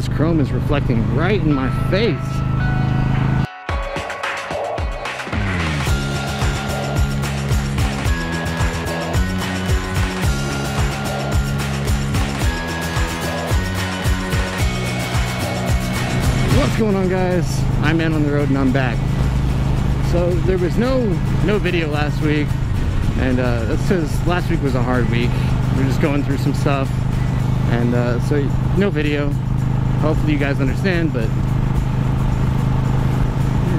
This chrome is reflecting right in my face. What's going on, guys? I'm Man on the Road and I'm back. So there was no video last week, and that's because last week was a hard week. We were just going through some stuff, and so no video. Hopefully you guys understand, but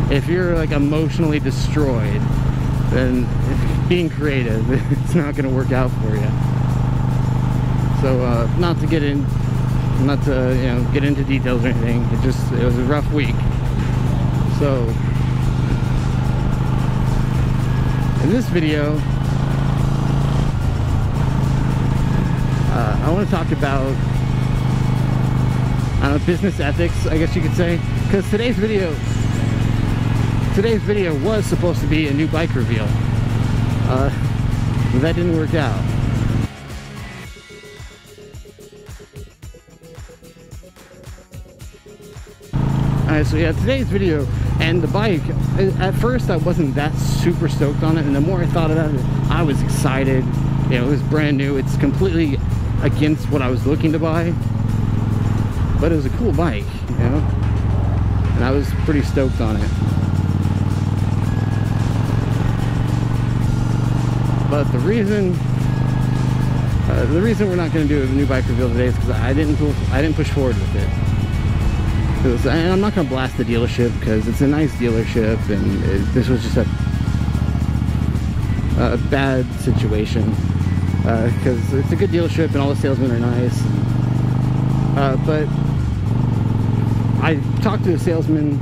if you're like emotionally destroyed, then being creative, it's not going to work out for you. So not to get into details or anything, it was a rough week. So in this video, I want to talk about business ethics, I guess you could say, because today's video was supposed to be a new bike reveal, but that didn't work out. Alright, so yeah, today's video and the bike, at first I wasn't that super stoked on it, and the more I thought about it, I was excited. You know, it was brand new, it's completely against what I was looking to buy, but it was a cool bike, you know, and I was pretty stoked on it. But the reason we're not going to do a new bike reveal today is because I didn't push forward with it. And I'm not going to blast the dealership because it's a nice dealership, and this was just a bad situation, because it's a good dealership and all the salesmen are nice, but I talked to the salesman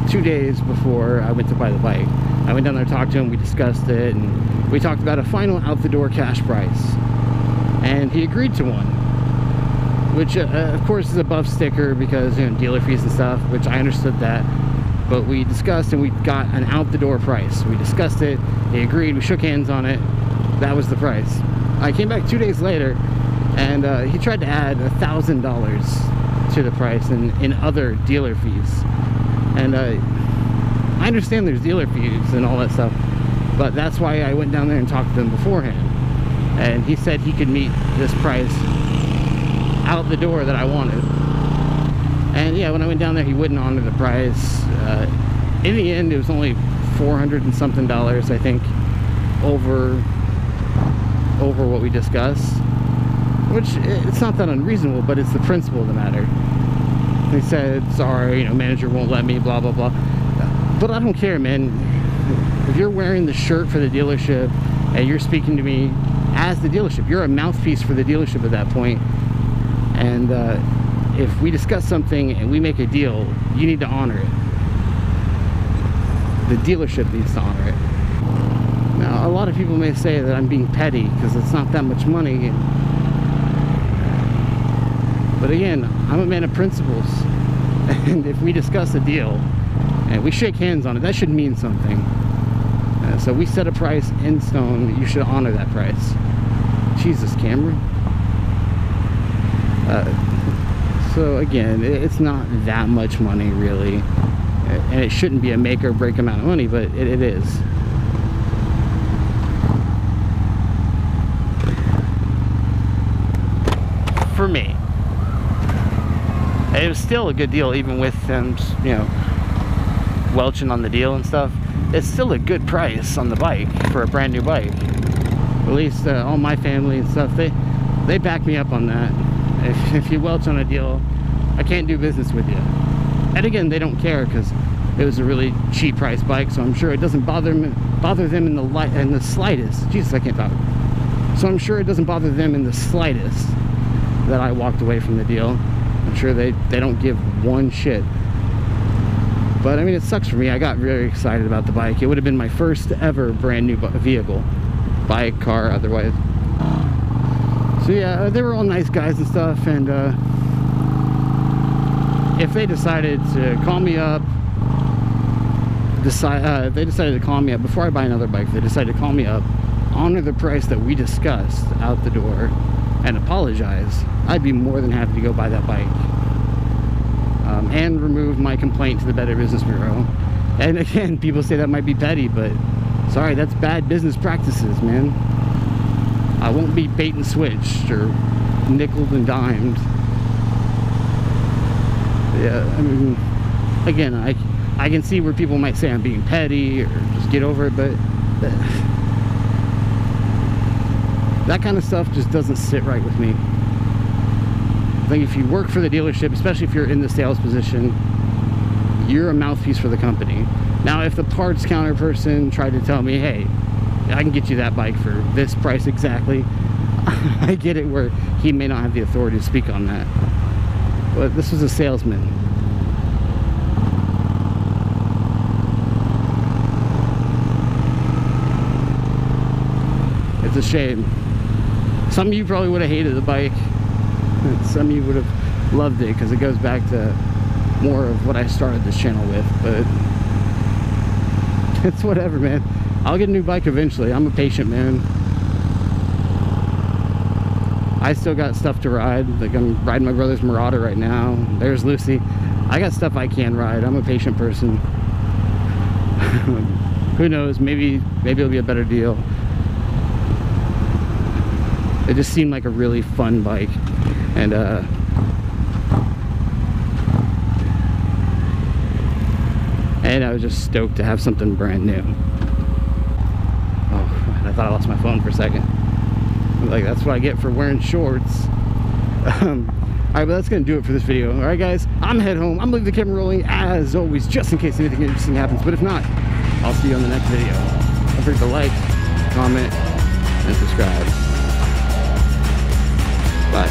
2 days before I went to buy the bike. I went down there, talked to him, we discussed it, and we talked about a final out-the-door cash price, and he agreed to one, which of course is above sticker because, you know, dealer fees and stuff, which I understood that. But we discussed and we got an out-the-door price. We discussed it, he agreed, we shook hands on it, that was the price. I came back 2 days later, and he tried to add $1,000 to the price in other dealer fees. And I understand there's dealer fees and all that stuff, but that's why I went down there and talked to him beforehand. And he said he could meet this price out the door that I wanted. And yeah, when I went down there, he wouldn't honor the price. In the end, it was only $400 and something, I think, over what we discussed, which it's not that unreasonable, but it's the principle of the matter. He said, sorry, you know, manager won't let me, blah blah blah. But I don't care, man. If you're wearing the shirt for the dealership and you're speaking to me as the dealership, you're a mouthpiece for the dealership at that point. And if we discuss something and we make a deal, you need to honor it. The dealership needs to honor it. Now, a lot of people may say that I'm being petty because it's not that much money. But again, I'm a man of principles. And if we discuss a deal and we shake hands on it, that should mean something. So we set a price in stone. You should honor that price. Jesus, Cameron. So again, it's not that much money really, and it shouldn't be a make or break amount of money, but it is. For me, it was still a good deal, even with them, you know, welching on the deal and stuff. It's still a good price on the bike for a brand new bike. At least all my family and stuff, they back me up on that. If you welch on a deal, I can't do business with you. And again, they don't care because it was a really cheap price bike, so I'm sure it doesn't bother them in the slightest. Jesus, I can't talk. So I'm sure it doesn't bother them in the slightest that I walked away from the deal. I'm sure they don't give one shit. But I mean, it sucks for me. I got very excited about the bike. It would have been my first ever brand new vehicle, bike, car, otherwise. So yeah, they were all nice guys and stuff, and if they decided to call me up, they decided to call me up before I buy another bike, they decided to call me up, honor the price that we discussed out the door, and apologize, I'd be more than happy to go buy that bike. and remove my complaint to the Better Business Bureau. And again, people say that might be petty, but sorry, that's bad business practices, man. I won't be bait and switched or nickeled and dimed. Yeah, I mean, again, I can see where people might say I'm being petty or just get over it, but that kind of stuff just doesn't sit right with me. I think if you work for the dealership, especially if you're in the sales position, you're a mouthpiece for the company. Now, if the parts counter person tried to tell me, hey, I can get you that bike for this price exactly, I get it where he may not have the authority to speak on that. But this was a salesman. It's a shame. Some of you probably would have hated the bike. Some of you would have loved it because it goes back to more of what I started this channel with. But it's whatever, man. I'll get a new bike eventually. I'm a patient man. I still got stuff to ride. Like, I'm riding my brother's Marauder right now. There's Lucy. I got stuff I can ride. I'm a patient person. Who knows? Maybe it'll be a better deal. It just seemed like a really fun bike, and I was just stoked to have something brand new. Oh, I thought I lost my phone for a second. Like, that's what I get for wearing shorts. Alright, but that's gonna do it for this video. Alright guys, I'm head home. I'm leaving the camera rolling as always, just in case anything interesting happens. But if not, I'll see you on the next video. Don't forget to like, comment, and subscribe. Bye.